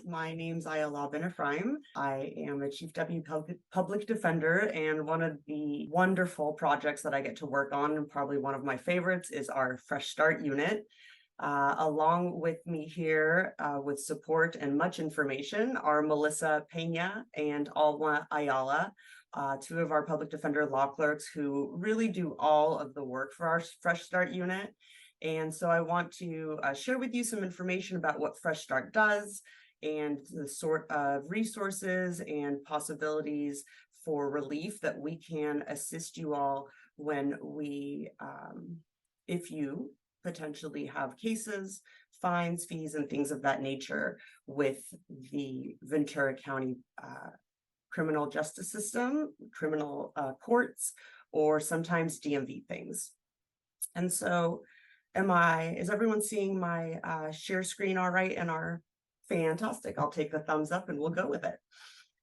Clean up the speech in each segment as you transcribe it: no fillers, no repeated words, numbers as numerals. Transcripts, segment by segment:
My name's Ayala Ben Ephraim. I am a Chief Deputy Public Defender, and one of the wonderful projects that I get to work on, and probably one of my favorites, is our Fresh Start unit. Along with me here with support and much information are Melissa Pena and Alma Ayala, two of our public defender law clerks who really do all of the work for our Fresh Start unit. And so I want to share with you some information about what Fresh Start does and the sort of resources and possibilities for relief that we can assist you all when we, if you potentially have cases, fines, fees, and things of that nature with the Ventura County criminal justice system, criminal courts, or sometimes DMV things. And so is everyone seeing my share screen all right? And our fantastic, I'll take the thumbs up and we'll go with it.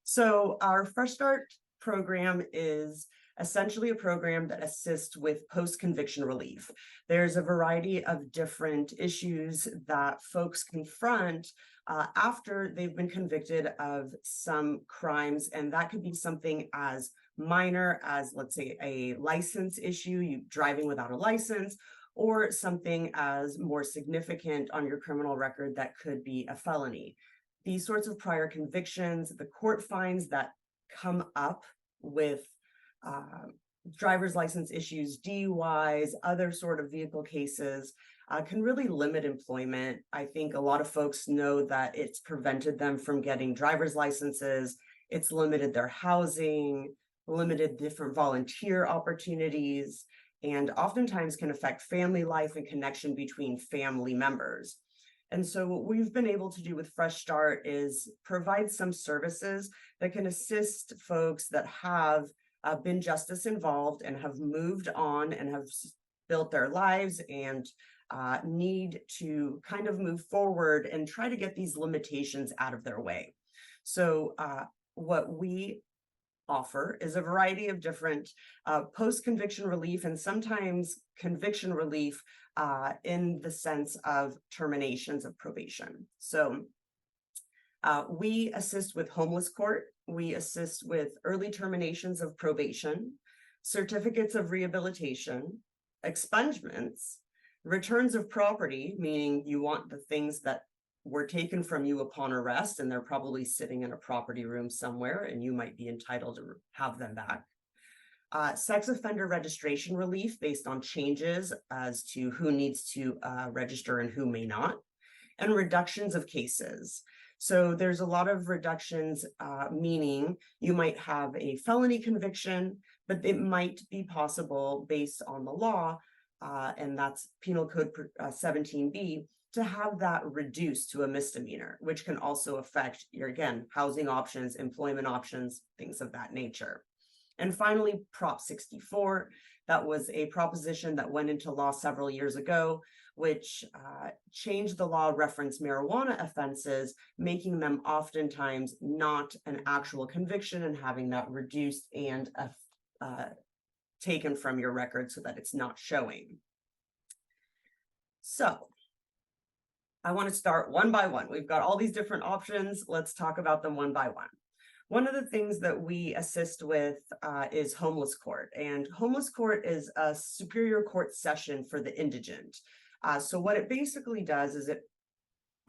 So our Fresh Start program is essentially a program that assists with post-conviction relief. There's a variety of different issues that folks confront after they've been convicted of some crimes, and that could be something as minor as, let's say, a license issue, you driving without a license, or something as more significant on your criminal record that could be a felony. These sorts of prior convictions, the court finds that come up with driver's license issues, DUIs, other sort of vehicle cases, can really limit employment. I think a lot of folks know that it's prevented them from getting driver's licenses. It's limited their housing, limited different volunteer opportunities, and oftentimes can affect family life and connection between family members. And so what we've been able to do with Fresh Start is provide some services that can assist folks that have been justice involved and have moved on and have built their lives and need to kind of move forward and try to get these limitations out of their way. So what we offer is a variety of different post-conviction relief and sometimes conviction relief in the sense of terminations of probation. So we assist with homeless court, we assist with early terminations of probation, certificates of rehabilitation, expungements, returns of property, meaning you want the things that were taken from you upon arrest and they're probably sitting in a property room somewhere and you might be entitled to have them back. Sex offender registration relief based on changes as to who needs to register and who may not, and reductions of cases. So there's a lot of reductions, meaning you might have a felony conviction, but it might be possible based on the law, and that's Penal Code 17B, to have that reduced to a misdemeanor, which can also affect your, again, housing options, employment options, things of that nature. And finally, Prop 64, that was a proposition that went into law several years ago, which changed the law reference marijuana offenses, making them oftentimes not an actual conviction and having that reduced and taken from your record so that it's not showing. So I want to start one by one. We've got all these different options. Let's talk about them one by one. One of the things that we assist with is homeless court, and homeless court is a superior court session for the indigent. So what it basically does is it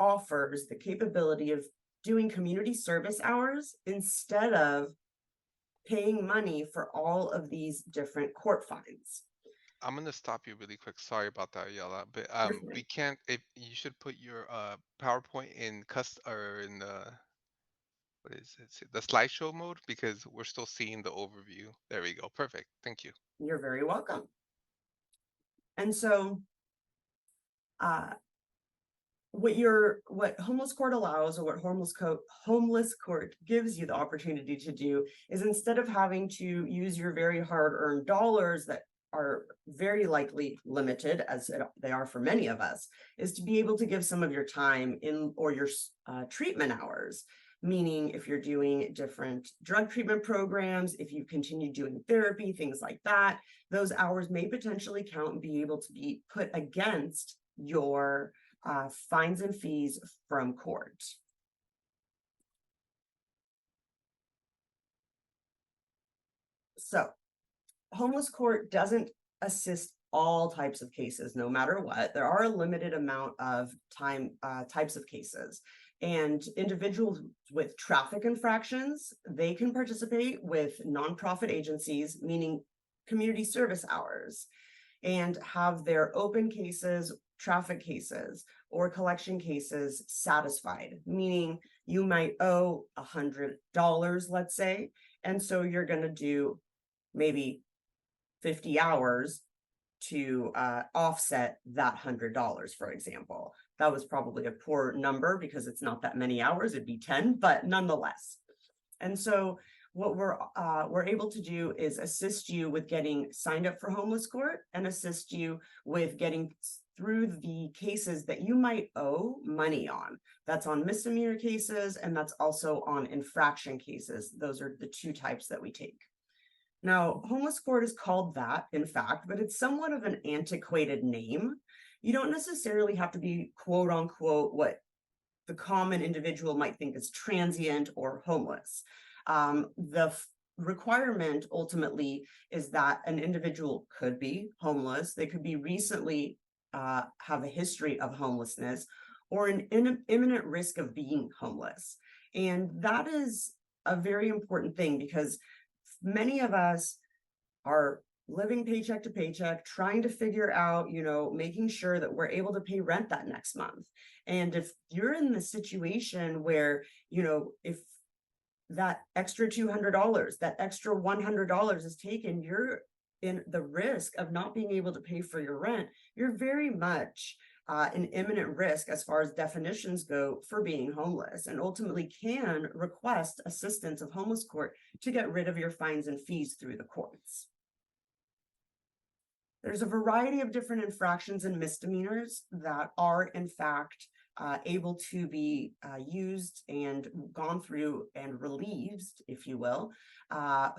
offers the capability of doing community service hours instead of paying money for all of these different court fines. I'm gonna stop you really quick. Sorry about that, Yella. But we can't. If you should put your PowerPoint in or in the what is it? The slideshow mode because we're still seeing the overview. There we go. Perfect. Thank you. You're very welcome. And so, what homeless court allows, or what homeless court gives you the opportunity to do, is instead of having to use your very hard-earned dollars that are very likely limited, as they are for many of us, is to be able to give some of your time or your treatment hours. Meaning if you're doing different drug treatment programs, if you continue doing therapy, things like that, those hours may potentially count and be able to be put against your fines and fees from court. So homeless court doesn't assist all types of cases, no matter what. There are a limited amount of types of cases. And individuals with traffic infractions, they can participate with nonprofit agencies, meaning community service hours, and have their open cases, traffic cases, or collection cases satisfied, meaning you might owe $100, let's say, and so you're going to do maybe 50 hours to offset that $100, for example. That was probably a poor number because it's not that many hours, it'd be 10, but nonetheless. And so what we're able to do is assist you with getting signed up for homeless court and assist you with getting through the cases that you might owe money on. That's on misdemeanor cases, and that's also on infraction cases. Those are the two types that we take. Now, homeless court is called that, in fact, but it's somewhat of an antiquated name. You don't necessarily have to be quote unquote what the common individual might think is transient or homeless. The requirement ultimately is that an individual could be homeless. They could be recently have a history of homelessness or an imminent risk of being homeless. And that is a very important thing because many of us are living paycheck to paycheck, trying to figure out, making sure that we're able to pay rent that next month. And if you're in the situation where, if that extra $200, that extra $100 is taken, you're in the risk of not being able to pay for your rent. You're very much an imminent risk as far as definitions go for being homeless, and ultimately can request assistance of homeless court to get rid of your fines and fees through the courts. There's a variety of different infractions and misdemeanors that are in fact able to be used and gone through and relieved, if you will,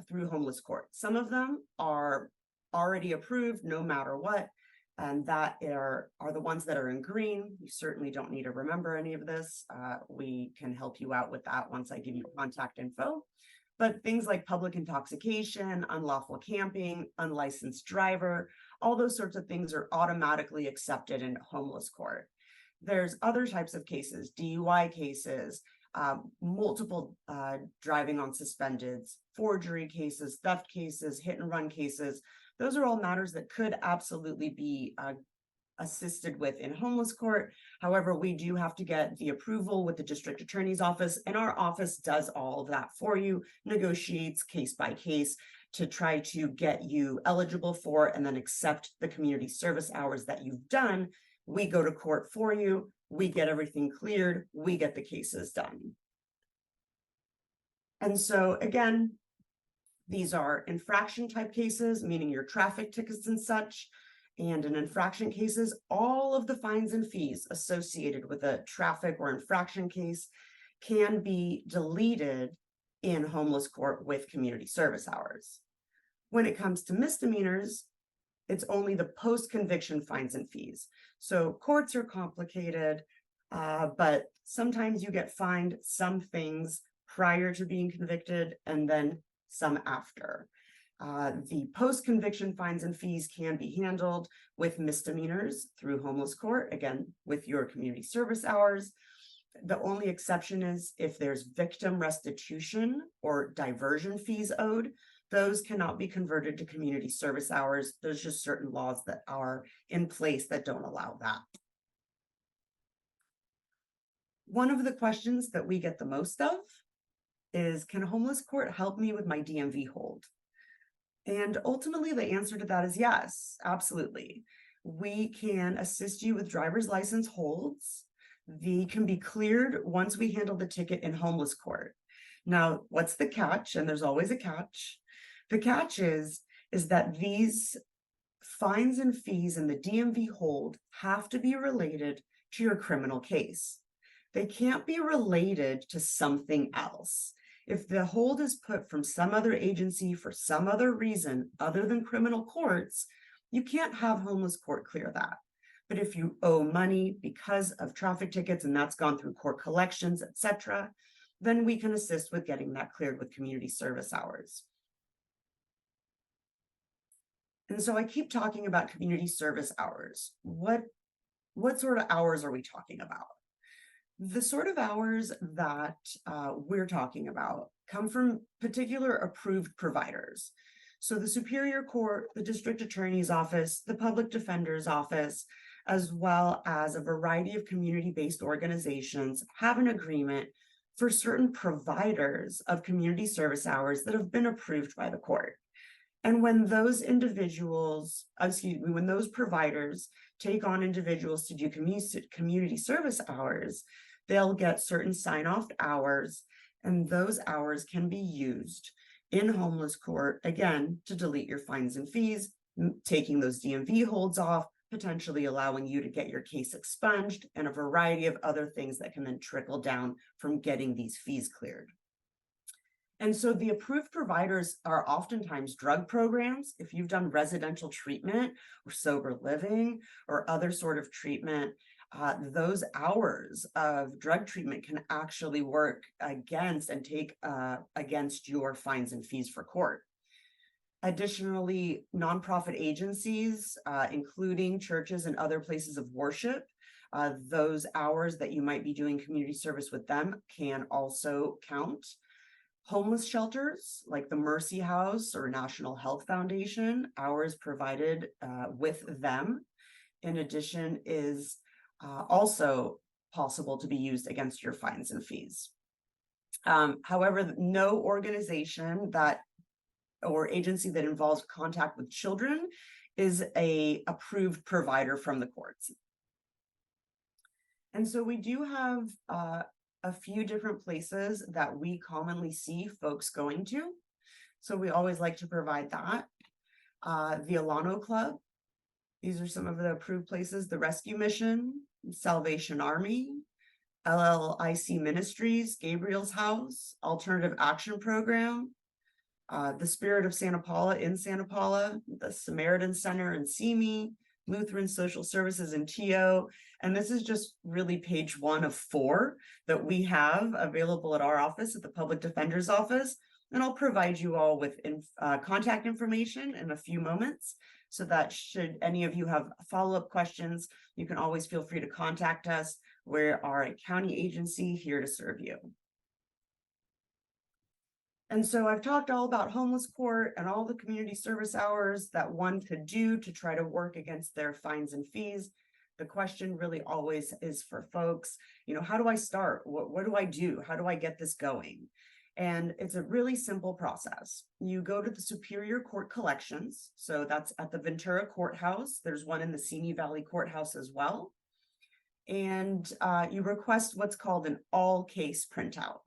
through homeless court. Some of them are already approved no matter what, and that are the ones that are in green. You certainly don't need to remember any of this. We can help you out with that once I give you contact info. But things like public intoxication, unlawful camping, unlicensed driver, all those sorts of things are automatically accepted in homeless court. There's other types of cases, DUI cases, multiple driving on suspendeds, forgery cases, theft cases, hit and run cases. Those are all matters that could absolutely be assisted with in homeless court. However, we do have to get the approval with the district attorney's office, and our office does all of that for you, negotiates case by case to try to get you eligible for and then accept the community service hours that you've done. We go to court for you, we get everything cleared, we get the cases done. And so again, these are infraction type cases, meaning your traffic tickets and such. And in infraction cases, all of the fines and fees associated with a traffic or infraction case can be deleted in homeless court with community service hours. When it comes to misdemeanors, it's only the post-conviction fines and fees. So courts are complicated, but sometimes you get fined some things prior to being convicted and then some after. The post-conviction fines and fees can be handled with misdemeanors through homeless court, again, with your community service hours. The only exception is if there's victim restitution or diversion fees owed, those cannot be converted to community service hours. There's just certain laws that are in place that don't allow that. One of the questions that we get the most of is, can homeless court help me with my DMV hold? And ultimately, the answer to that is yes, absolutely. We can assist you with driver's license holds. They can be cleared once we handle the ticket in homeless court. Now, what's the catch? And there's always a catch. The catch is that these fines and fees in the DMV hold have to be related to your criminal case. They can't be related to something else. If the hold is put from some other agency for some other reason other than criminal courts, you can't have homeless court clear that. But if you owe money because of traffic tickets and that's gone through court collections, etc., then we can assist with getting that cleared with community service hours. And so I keep talking about community service hours. What sort of hours are we talking about? The sort of hours that we're talking about come from particular approved providers. So the Superior Court, the District Attorney's Office, the Public Defender's Office, as well as a variety of community-based organizations have an agreement for certain providers of community service hours that have been approved by the court. And when those individuals, when those providers take on individuals to do community service hours, they'll get certain sign-off hours, and those hours can be used in homeless court, again, to delete your fines and fees, taking those DMV holds off, potentially allowing you to get your case expunged, and a variety of other things that can then trickle down from getting these fees cleared. And so the approved providers are oftentimes drug programs. If you've done residential treatment or sober living or other sort of treatment, those hours of drug treatment can actually work against and take against your fines and fees for court. Additionally, nonprofit agencies, including churches and other places of worship, those hours that you might be doing community service with them can also count. Homeless shelters like the Mercy House or National Health Foundation, hours provided with them, in addition, is also possible to be used against your fines and fees. However, no organization or agency that involves contact with children is a approved provider from the courts. And so we do have a few different places that we commonly see folks going to. So we always like to provide that. The Alano Club, these are some of the approved places, the Rescue Mission, Salvation Army, LLIC Ministries, Gabriel's House, Alternative Action Program, the Spirit of Santa Paula in Santa Paula, the Samaritan Center in Simi, Lutheran Social Services in TO. And this is just really page 1 of 4 that we have available at our office, at the Public Defender's Office. And I'll provide you all with contact information in a few moments, so that should any of you have follow-up questions, you can always feel free to contact us. We are a county agency here to serve you. And so I've talked all about homeless court and all the community service hours that one could do to try to work against their fines and fees. The question really always is for folks, how do I start? What do I do? How do I get this going? And it's a really simple process. You go to the Superior Court Collections. So that's at the Ventura Courthouse. There's one in the Simi Valley Courthouse as well. And you request what's called an all case printout.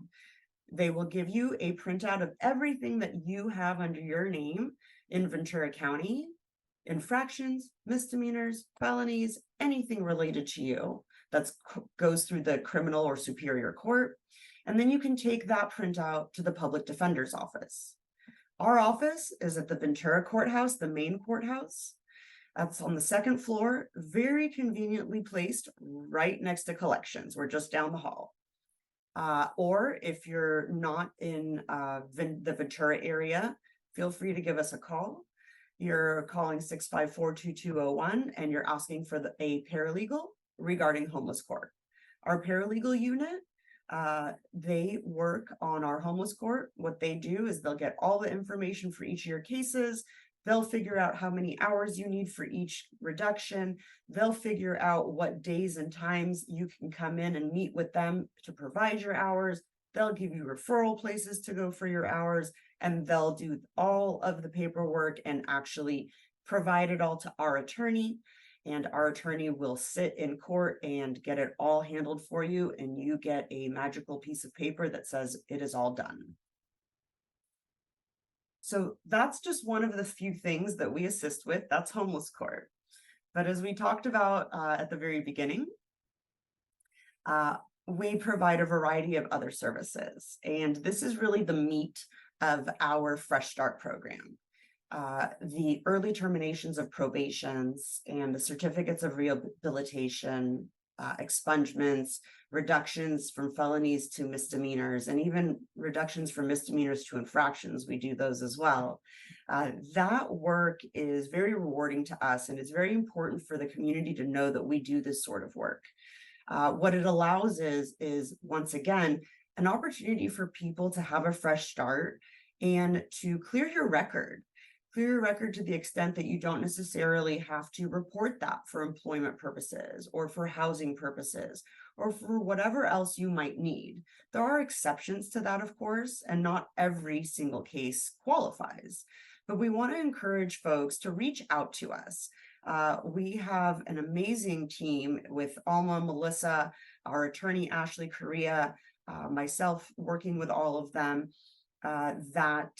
They will give you a printout of everything that you have under your name in Ventura County, infractions, misdemeanors, felonies, anything related to you that goes through the criminal or superior court. And then you can take that printout to the Public Defender's Office. Our office is at the Ventura Courthouse, the main courthouse. That's on the 2nd floor, very conveniently placed right next to collections. We're just down the hall. Or if you're not in the Ventura area, feel free to give us a call. You're calling 654-2201 and you're asking for a paralegal regarding homeless court. Our paralegal unit, they work on our homeless court. What they do is they'll get all the information for each of your cases. They'll figure out how many hours you need for each reduction. They'll figure out what days and times you can come in and meet with them to provide your hours. They'll give you referral places to go for your hours, and they'll do all of the paperwork and actually provide it all to our attorney. And our attorney will sit in court and get it all handled for you, and you get a magical piece of paper that says it is all done. So that's just one of the few things that we assist with. That's homeless court. But as we talked about at the very beginning, we provide a variety of other services. And this is really the meat of our Fresh Start program. The early terminations of probations and the certificates of rehabilitation, expungements, reductions from felonies to misdemeanors, and even reductions from misdemeanors to infractions. We do those as well. That work is very rewarding to us, and it's very important for the community to know that we do this sort of work. What it allows is once again, an opportunity for people to have a fresh start and to clear your record to the extent that you don't necessarily have to report that for employment purposes or for housing purposes or for whatever else you might need. There are exceptions to that, of course, and not every single case qualifies. But we want to encourage folks to reach out to us. We have an amazing team with Alma, Melissa, our attorney, Ashley Correa, myself working with all of them, that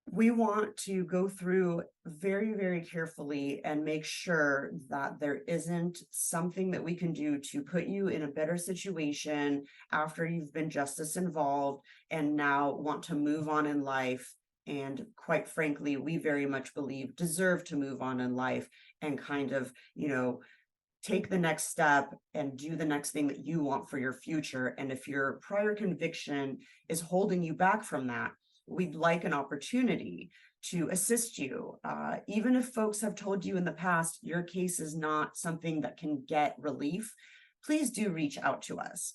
we want to go through very, very carefully and make sure that there isn't something that we can do to put you in a better situation after you've been justice involved and now want to move on in life. And quite frankly, we very much believe deserve to move on in life and kind of, take the next step and do the next thing that you want for your future. And if your prior conviction is holding you back from that, we'd like an opportunity to assist you. Even if folks have told you in the past, your case is not something that can get relief, please do reach out to us.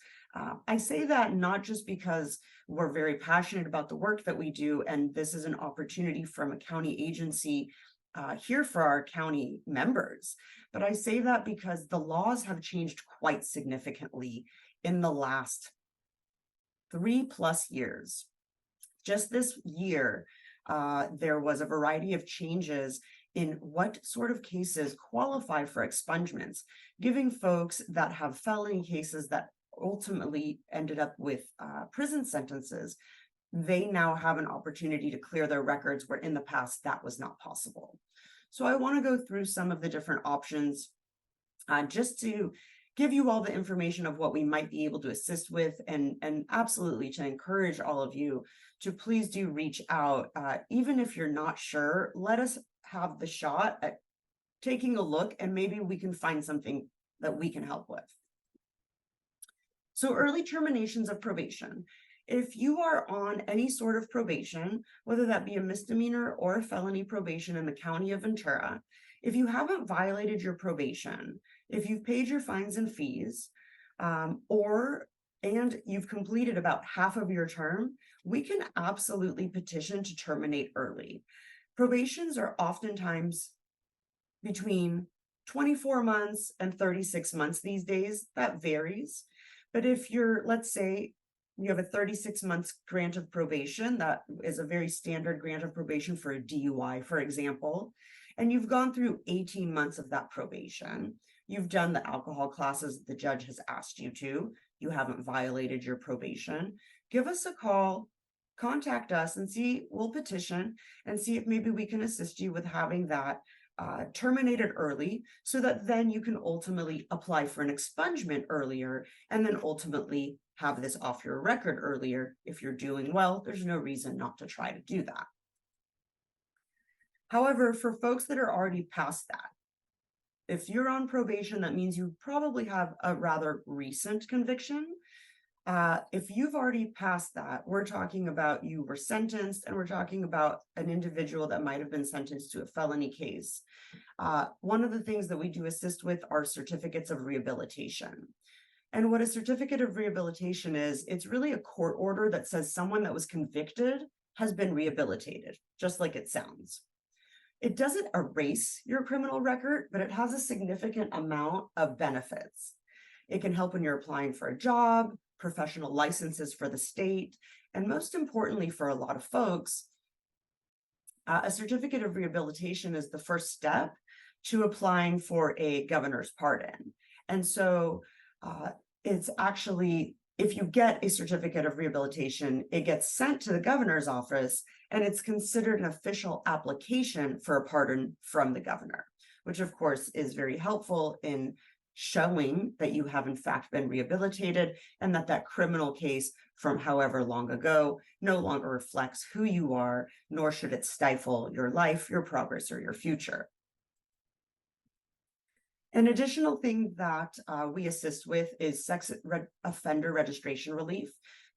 I say that not just because we're very passionate about the work that we do, and this is an opportunity from a county agency here for our county members, but I say that because the laws have changed quite significantly in the last 3+ years. Just this year, there was a variety of changes in what sort of cases qualify for expungements, giving folks that have felony cases that ultimately ended up with prison sentences, they now have an opportunity to clear their records where in the past that was not possible. So I want to go through some of the different options just to give you all the information of what we might be able to assist with, and absolutely to encourage all of you to please do reach out. Even if you're not sure, let us have the shot at taking a look and maybe we can find something that we can help with. So early terminations of probation. If you are on any sort of probation, whether that be a misdemeanor or a felony probation in the county of Ventura, if you haven't violated your probation, if you've paid your fines and fees, and you've completed about half of your term, we can absolutely petition to terminate early. Probations are oftentimes between 24 months and 36 months these days. That varies. But if you're, let's say, you have a 36 months grant of probation, that is a very standard grant of probation for a DUI, for example, and you've gone through 18 months of that probation, you've done the alcohol classes the judge has asked you to, you haven't violated your probation, give us a call, contact us and see, we'll petition and see if maybe we can assist you with having that terminated early, so that then you can ultimately apply for an expungement earlier and then ultimately have this off your record earlier. If you're doing well, there's no reason not to try to do that. However, for folks that are already past that, if you're on probation, that means you probably have a rather recent conviction. If you've already passed that, we're talking about you were sentenced, and we're talking about an individual that might have been sentenced to a felony case. One of the things that we do assist with are certificates of rehabilitation. And what a certificate of rehabilitation is, it's really a court order that says someone that was convicted has been rehabilitated, just like it sounds. It doesn't erase your criminal record, but it has a significant amount of benefits. It can help when you're applying for a job, professional licenses for the state, and most importantly for a lot of folks, a certificate of rehabilitation is the first step to applying for a governor's pardon. And so it's actually, if you get a certificate of rehabilitation, it gets sent to the governor's office and it's considered an official application for a pardon from the governor, which of course is very helpful in showing that you have in fact been rehabilitated and that that criminal case from however long ago no longer reflects who you are, nor should it stifle your life, your progress, or your future. An additional thing that we assist with is offender registration relief.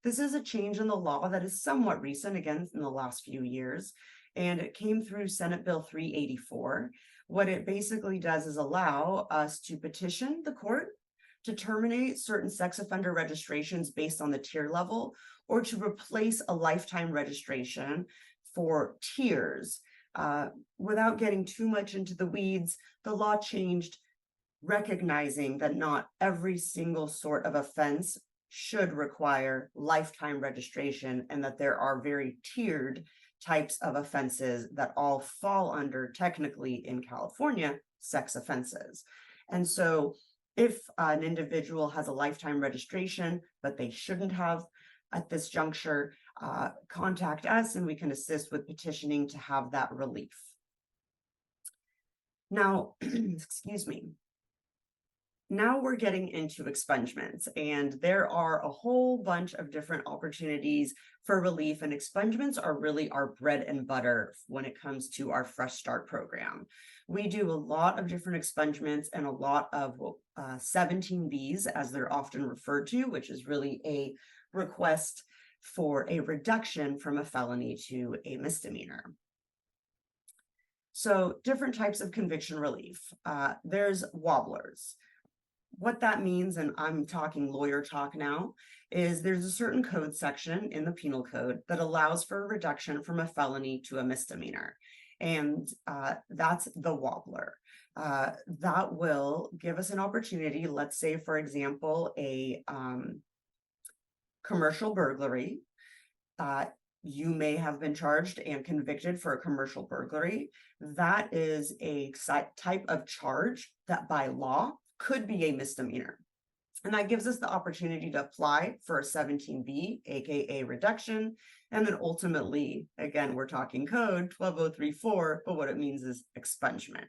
This is a change in the law that is somewhat recent, again, in the last few years, and it came through Senate Bill 384. What it basically does is allow us to petition the court to terminate certain sex offender registrations based on the tier level, or to replace a lifetime registration for tiers. Without getting too much into the weeds, the law changed recognizing that not every single sort of offense should require lifetime registration, and that there are very tiered types of offenses that all fall under, technically in California, sex offenses. And so if an individual has a lifetime registration, but they shouldn't have at this juncture, contact us and we can assist with petitioning to have that relief. Now, excuse me. Now we're getting into expungements, and there are a whole bunch of different opportunities for relief, and expungements are really our bread and butter when it comes to our Fresh Start program. We do a lot of different expungements and a lot of 17Bs, as they're often referred to, which is really a request for a reduction from a felony to a misdemeanor. So different types of conviction relief. There's wobblers. What that means, and I'm talking lawyer talk now, is there's a certain code section in the penal code that allows for a reduction from a felony to a misdemeanor. And that's the wobbler. That will give us an opportunity, let's say, for example, a commercial burglary. You may have been charged and convicted for a commercial burglary. That is a type of charge that by law could be a misdemeanor. And that gives us the opportunity to apply for a 17B, aka reduction. And then ultimately, again, we're talking code 12034, but what it means is expungement.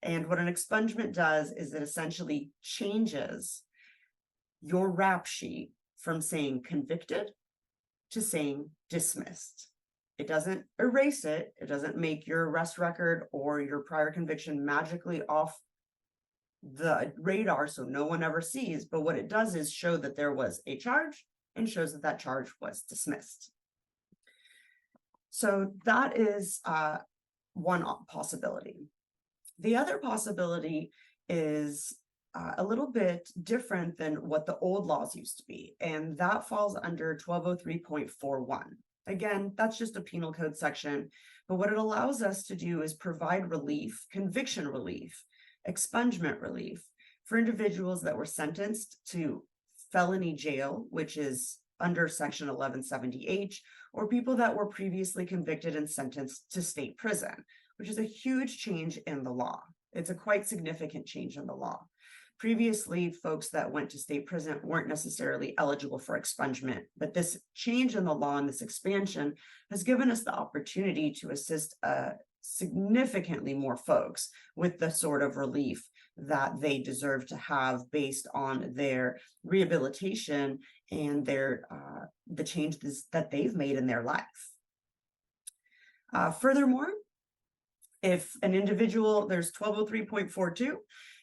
And what an expungement does is it essentially changes your rap sheet from saying convicted to saying dismissed. It doesn't erase it. It doesn't make your arrest record or your prior conviction magically off the radar so no one ever sees, but what it does is show that there was a charge and shows that that charge was dismissed. So that is one possibility. The other possibility is a little bit different than what the old laws used to be, and that falls under 1203.41. Again, that's just a penal code section, but what it allows us to do is provide relief, conviction relief, expungement relief for individuals that were sentenced to felony jail, which is under section 1170H, or people that were previously convicted and sentenced to state prison, which is a huge change in the law. It's a quite significant change in the law. Previously, folks that went to state prison weren't necessarily eligible for expungement, but this change in the law and this expansion has given us the opportunity to assist significantly more folks with the sort of relief that they deserve to have based on their rehabilitation and their the changes that they've made in their life. Furthermore, if an individual, there's 1203.42,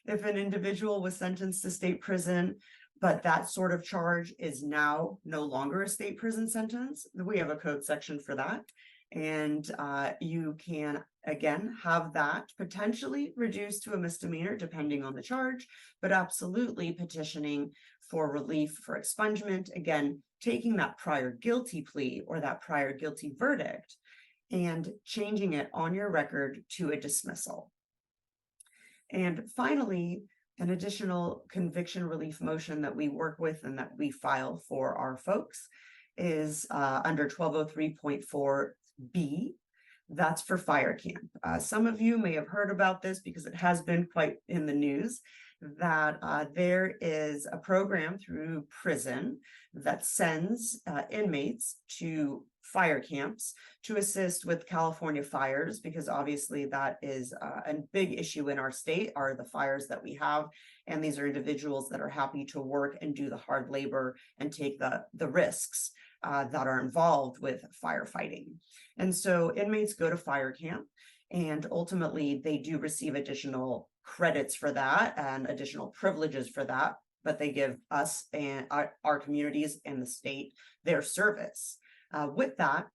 if an individual was sentenced to state prison, but that sort of charge is now no longer a state prison sentence, we have a code section for that. And you can, again, have that potentially reduced to a misdemeanor depending on the charge, but absolutely petitioning for relief for expungement, again, taking that prior guilty plea or that prior guilty verdict and changing it on your record to a dismissal. And finally, an additional conviction relief motion that we work with and that we file for our folks is under 1203.4B. That's for fire camp. Some of you may have heard about this because it has been quite in the news, that there is a program through prison that sends inmates to fire camps to assist with California fires, because obviously that is a big issue in our state, are the fires that we have. And these are individuals that are happy to work and do the hard labor and take the risks that are involved with firefighting. And so inmates go to fire camp, and ultimately they do receive additional credits for that and additional privileges for that, but they give us and our communities and the state their service. With that,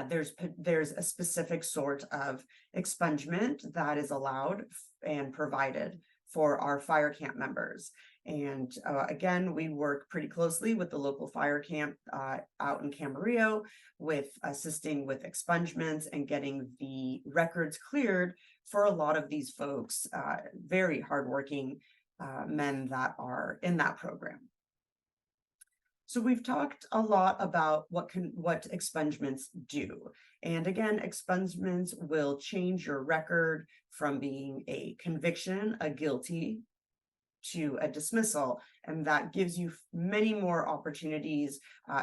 there's a specific sort of expungement that is allowed and provided for our fire camp members. And again, we work pretty closely with the local fire camp out in Camarillo with assisting with expungements and getting the records cleared for a lot of these folks, very hardworking men that are in that program. So we've talked a lot about what expungements do. And again, expungements will change your record from being a conviction, a guilty, to a dismissal, and that gives you many more opportunities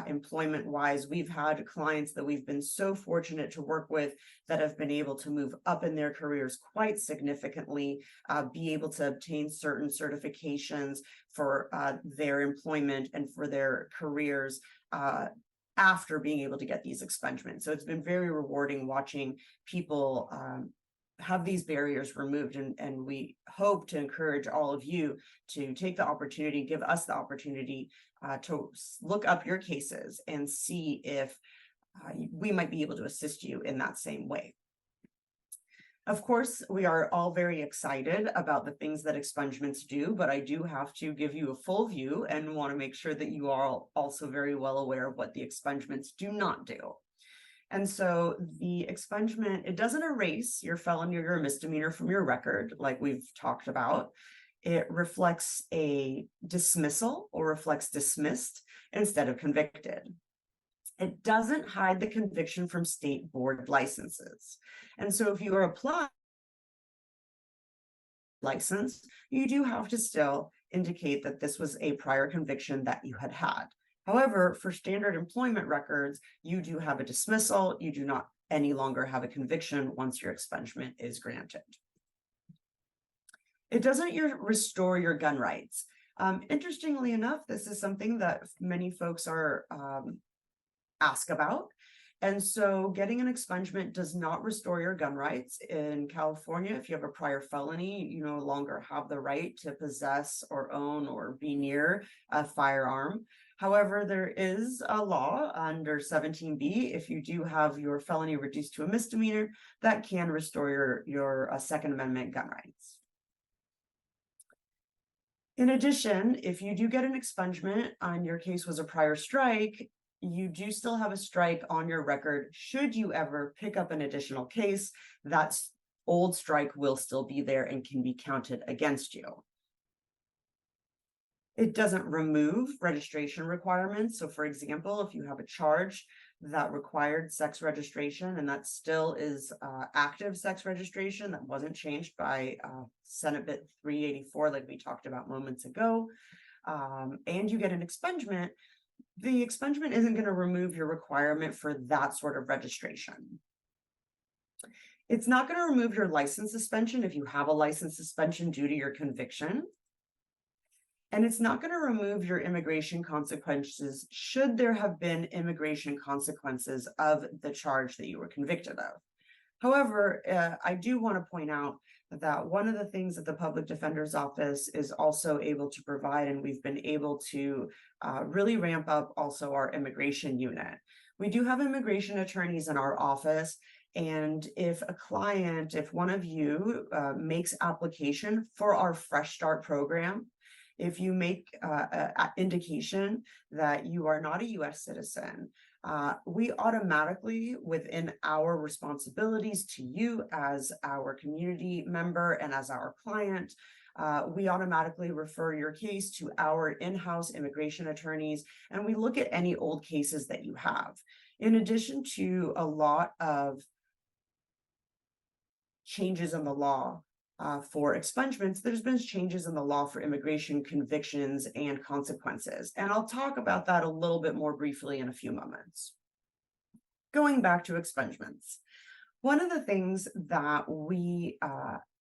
employment wise. We've had clients that we've been so fortunate to work with that have been able to move up in their careers quite significantly, be able to obtain certain certifications for their employment and for their careers after being able to get these expungements. So it's been very rewarding watching people have these barriers removed, and we hope to encourage all of you to take the opportunity, give us the opportunity to look up your cases and see if we might be able to assist you in that same way. Of course, we are all very excited about the things that expungements do, but I do have to give you a full view and want to make sure that you are also very well aware of what the expungements do not do. And so the expungement, it doesn't erase your felony or your misdemeanor from your record, like we've talked about. It reflects a dismissal or reflects dismissed instead of convicted. It doesn't hide the conviction from state board licenses. And so if you are applying license, you do have to still indicate that this was a prior conviction that you had had. However, for standard employment records, you do have a dismissal. You do not any longer have a conviction once your expungement is granted. It doesn't restore your gun rights. Interestingly enough, this is something that many folks are asked about. And so getting an expungement does not restore your gun rights. In California, if you have a prior felony, you no longer have the right to possess or own or be near a firearm. However, there is a law under 17B, if you do have your felony reduced to a misdemeanor, that can restore your Second Amendment gun rights. In addition, if you do get an expungement and your case was a prior strike, you do still have a strike on your record. Should you ever pick up an additional case, that old strike will still be there and can be counted against you. It doesn't remove registration requirements. So for example, if you have a charge that required sex registration and that still is active sex registration that wasn't changed by Senate Bill 384 like we talked about moments ago, and you get an expungement, the expungement isn't going to remove your requirement for that sort of registration. It's not going to remove your license suspension if you have a license suspension due to your conviction. And it's not going to remove your immigration consequences should there have been immigration consequences of the charge that you were convicted of. However, I do want to point out that one of the things that the Public Defender's Office is also able to provide, and we've been able to really ramp up also our immigration unit. We do have immigration attorneys in our office, and if one of you makes application for our Fresh Start program, if you make an indication that you are not a US citizen, we automatically, within our responsibilities to you as our community member and as our client, we automatically refer your case to our in-house immigration attorneys, and we look at any old cases that you have. In addition to a lot of changes in the law for expungements, there's been changes in the law for immigration convictions and consequences. And I'll talk about that a little bit more briefly in a few moments. Going back to expungements, one of the things that we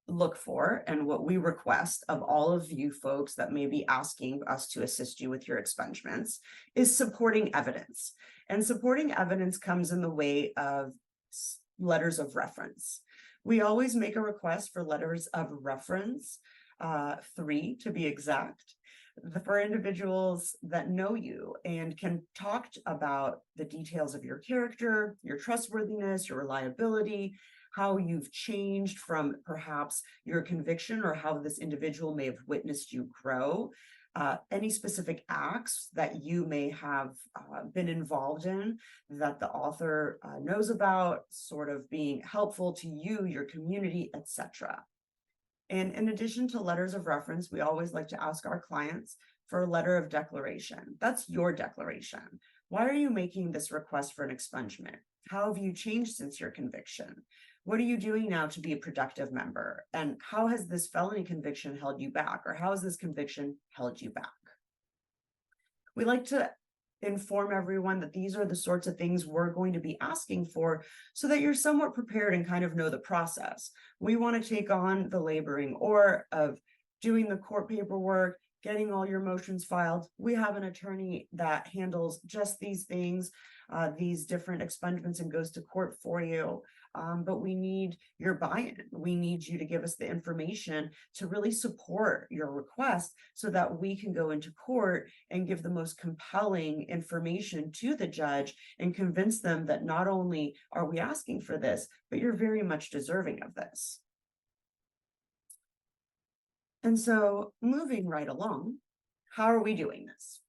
look for and what we request of all of you folks that may be asking us to assist you with your expungements is supporting evidence. And supporting evidence comes in the way of letters of reference. We always make a request for letters of reference, 3 to be exact, for individuals that know you and can talk about the details of your character, your trustworthiness, your reliability, how you've changed from perhaps your conviction or how this individual may have witnessed you grow. Any specific acts that you may have been involved in that the author knows about, sort of being helpful to you, your community, etc. And in addition to letters of reference, we always like to ask our clients for a letter of declaration. That's your declaration. Why are you making this request for an expungement? How have you changed since your conviction? What are you doing now to be a productive member? And how has this felony conviction held you back? Or how has this conviction held you back? We like to inform everyone that these are the sorts of things we're going to be asking for so that you're somewhat prepared and kind of know the process. We want to take on the laboring or of doing the court paperwork, getting all your motions filed. We have an attorney that handles just these things, these different expungements, and goes to court for you. But we need your buy-in. We need you to give us the information to really support your request so that we can go into court and give the most compelling information to the judge and convince them that not only are we asking for this, but you're very much deserving of this. And so moving right along, how are we doing this?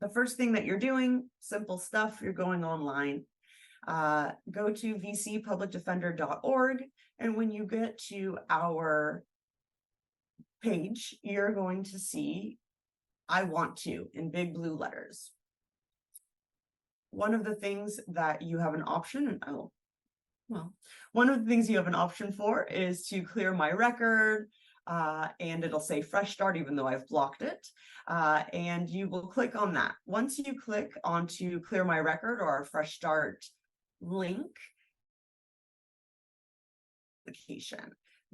The first thing that you're doing, simple stuff, you're going online. Go to vcpublicdefender.org, and when you get to our page, you're going to see I want to in big blue letters. One of the things that you have an option, one of the things you have an option for is to clear my record, and it'll say fresh start even though I've blocked it, and you will click on that. Once you click onto clear my record or our fresh start link, application,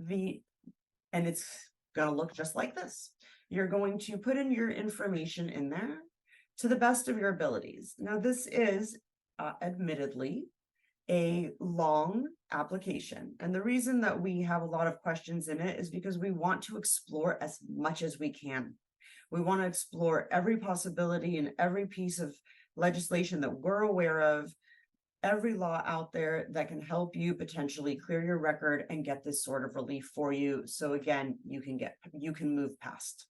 and it's going to look just like this. You're going to put in your information in there to the best of your abilities. Now this is admittedly a long application, and the reason that we have a lot of questions in it is because we want to explore as much as we can. We want to explore every possibility and every piece of legislation that we're aware of, every law out there that can help you potentially clear your record and get this sort of relief for you. So again, you can move past.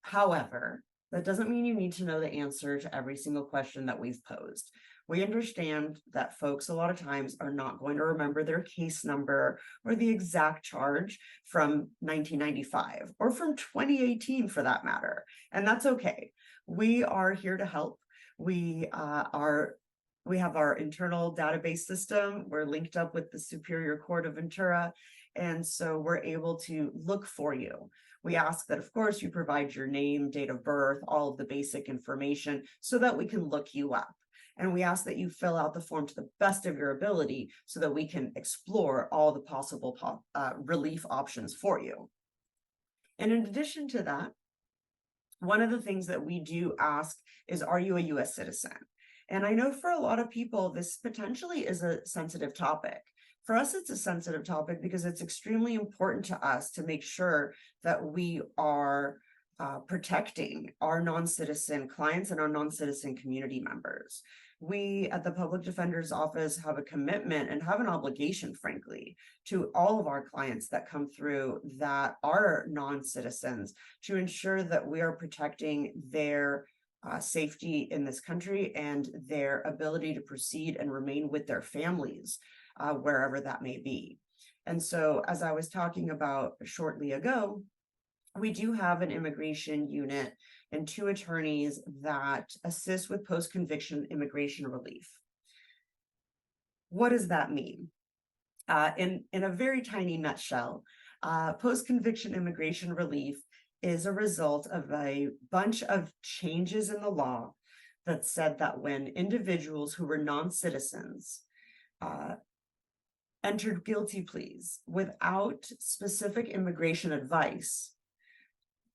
However, that doesn't mean you need to know the answer to every single question that we've posed. We understand that folks a lot of times are not going to remember their case number or the exact charge from 1995 or from 2018 for that matter. And that's okay. We are here to help. We have our internal database system. We're linked up with the Superior Court of Ventura. And so we're able to look for you. We ask that, of course, you provide your name, date of birth, all of the basic information so that we can look you up. And we ask that you fill out the form to the best of your ability so that we can explore all the possible relief options for you. And in addition to that, one of the things that we do ask is, are you a US citizen? And I know for a lot of people, this potentially is a sensitive topic. For us, it's a sensitive topic because it's extremely important to us to make sure that we are protecting our non-citizen clients and our non-citizen community members. We at the Public Defender's Office have a commitment and have an obligation, frankly, to all of our clients that come through that are non-citizens to ensure that we are protecting their safety in this country and their ability to proceed and remain with their families wherever that may be. And so, as I was talking about shortly ago, we do have an immigration unit and 2 attorneys that assist with post-conviction immigration relief. What does that mean? In a very tiny nutshell, post-conviction immigration relief is a result of a bunch of changes in the law that said that when individuals who were non-citizens entered guilty pleas without specific immigration advice,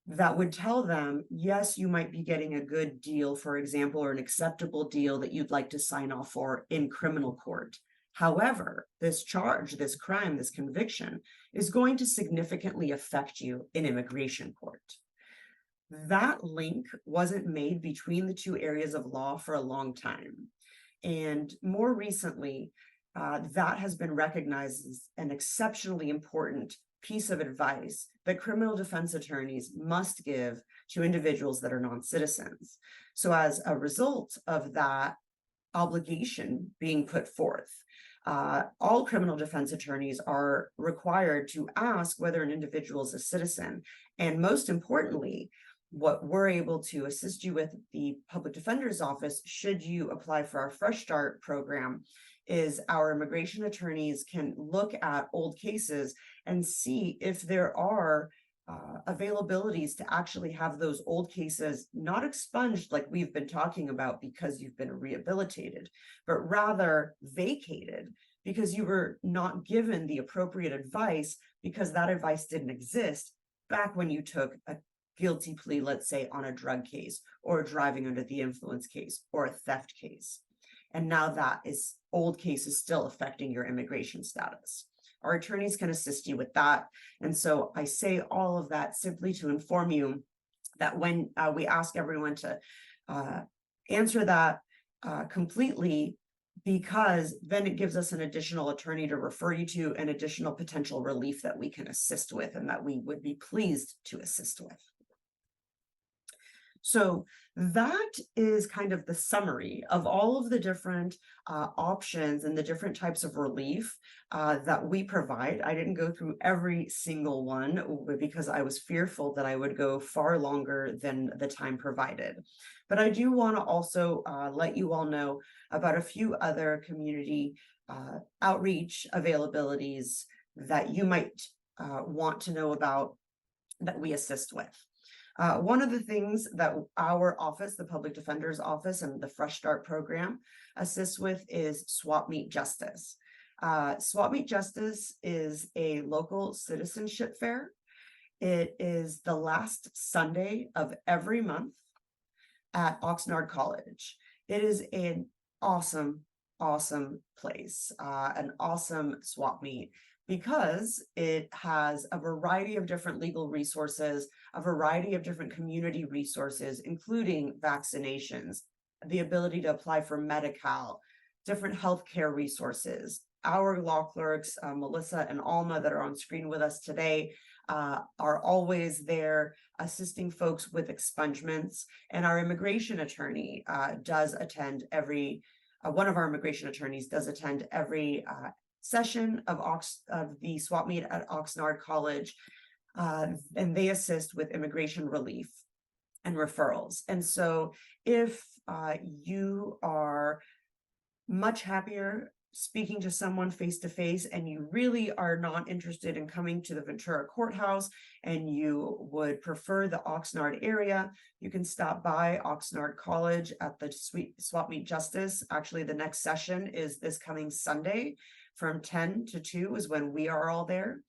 that would tell them, yes, you might be getting a good deal, for example, or an acceptable deal that you'd like to sign off for in criminal court. However, this charge, this crime, this conviction is going to significantly affect you in immigration court. That link wasn't made between the two areas of law for a long time. And more recently, that has been recognized as an exceptionally important piece of advice that criminal defense attorneys must give to individuals that are non-citizens. So as a result of that obligation being put forth, all criminal defense attorneys are required to ask whether an individual is a citizen. And most importantly, what we're able to assist you with at the public defender's office, should you apply for our Fresh Start program, is our immigration attorneys can look at old cases and see if there are availabilities to actually have those old cases not expunged like we've been talking about because you've been rehabilitated, but rather vacated because you were not given the appropriate advice because that advice didn't exist back when you took a guilty plea, let's say on a drug case or a driving under the influence case or a theft case. And now that is old case is still affecting your immigration status. Our attorneys can assist you with that. And so I say all of that simply to inform you that when we ask everyone to answer that completely, because then it gives us an additional attorney to refer you to, an additional potential relief that we can assist with and that we would be pleased to assist with. So that is kind of the summary of all of the different options and the different types of relief that we provide. I didn't go through every single one because I was fearful that I would go far longer than the time provided. But I do want to also let you all know about a few other community outreach availabilities that you might want to know about that we assist with. One of the things that our office, the Public Defender's Office and the Fresh Start program assists with is Swap Meet Justice. Swap Meet Justice is a local citizenship fair. It is the last Sunday of every month at Oxnard College. It is an awesome place, an awesome swap meet, because it has a variety of different legal resources, a variety of different community resources, including vaccinations, the ability to apply for Medi-Cal, different healthcare resources. Our law clerks, Melissa and Alma, that are on screen with us today, are always there assisting folks with expungements. And our immigration attorney does attend every, one of our immigration attorneys does attend every session of the swap meet at Oxnard College, and they assist with immigration relief and referrals. And so if you are much happier speaking to someone face to face and you really are not interested in coming to the Ventura Courthouse and you would prefer the Oxnard area, you can stop by Oxnard College at the Swap Meet Justice. Actually, the next session is this coming Sunday from 10 to 2 is when we are all there.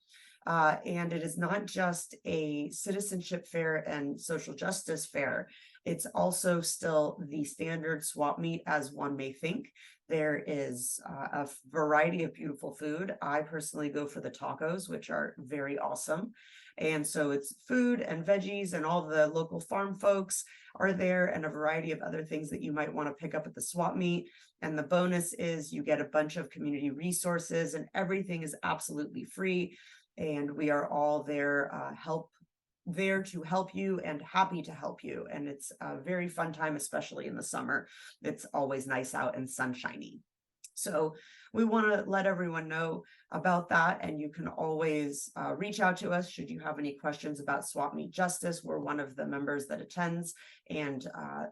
And it is not just a citizenship fair and social justice fair. It's also still the standard swap meet as one may think. There is a variety of beautiful food. I personally go for the tacos, which are very awesome. And so it's food and veggies, and all the local farm folks are there, and a variety of other things that you might want to pick up at the swap meet. And the bonus is you get a bunch of community resources, and everything is absolutely free. And we are all there, there to help you and happy to help you. And it's a very fun time, especially in the summer. It's always nice out and sunshiny. So we want to let everyone know about that. And you can always reach out to us should you have any questions about Swap Meet Justice. We're one of the members that attends. And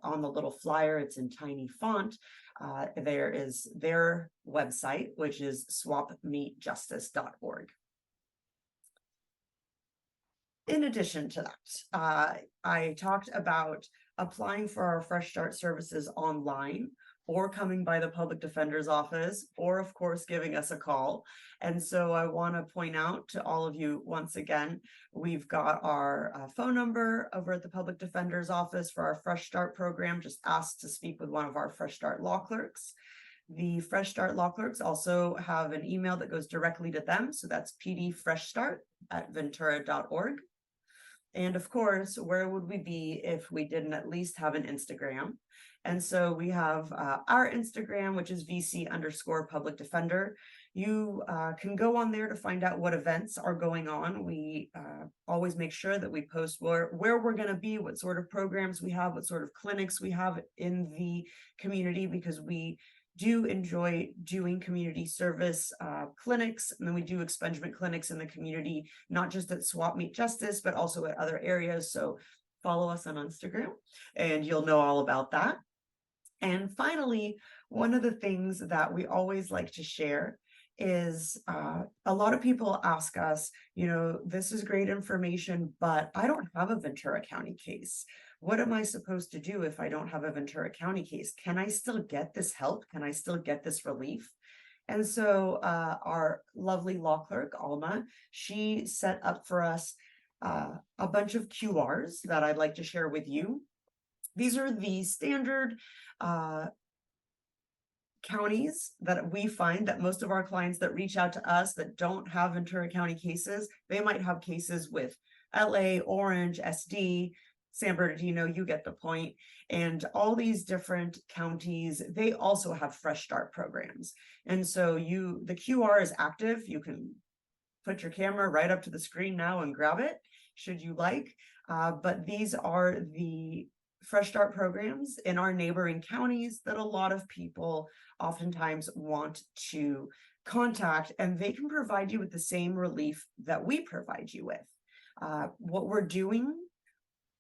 on the little flyer, it's in tiny font. There is their website, which is swapmeetjustice.org. In addition to that, I talked about applying for our Fresh Start services online, or coming by the public defender's office, or of course giving us a call. And so I want to point out to all of you once again, we've got our phone number over at the public defender's office for our Fresh Start program. Just ask to speak with one of our Fresh Start law clerks. The Fresh Start Law Clerks also have an email that goes directly to them. So that's pdfreshstart@ventura.org. And of course, where would we be if we didn't at least have an Instagram? And so we have our Instagram, which is VC_public defender. You can go on there to find out what events are going on. We always make sure that we post where we're going to be, what sort of programs we have, what sort of clinics we have in the community, because we do enjoy doing community service clinics, and then we do expungement clinics in the community, not just at Swap Meet Justice, but also at other areas. So follow us on Instagram and you'll know all about that. And finally, one of the things that we always like to share is a lot of people ask us, this is great information, but I don't have a Ventura County case. What am I supposed to do if I don't have a Ventura County case? Can I still get this help? Can I still get this relief? And so our lovely law clerk, Alma, she set up for us a bunch of QRs that I'd like to share with you. These are the standard counties that we find that most of our clients that reach out to us that don't have Ventura County cases, they might have cases with LA, Orange, SD, San Bernardino, you get the point. And all these different counties, they also have Fresh Start programs. And so the QR is active. You can put your camera right up to the screen now and grab it, should you like. But these are the Fresh Start programs in our neighboring counties that a lot of people oftentimes want to contact, and they can provide you with the same relief that we provide you with. What we're doing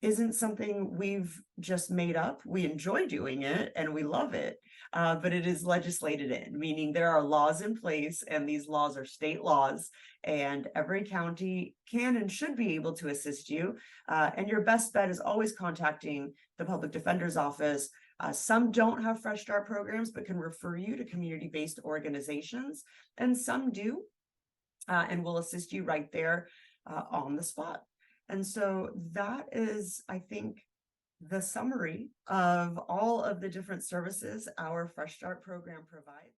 isn't something we've just made up. We enjoy doing it and we love it, but it is legislated in, meaning there are laws in place, and these laws are state laws, and every county can and should be able to assist you. And your best bet is always contacting the public defender's office. Some don't have Fresh Start programs, but can refer you to community-based organizations, and some do, and will assist you right there on the spot. And so that is, I think, the summary of all of the different services our Fresh Start program provides.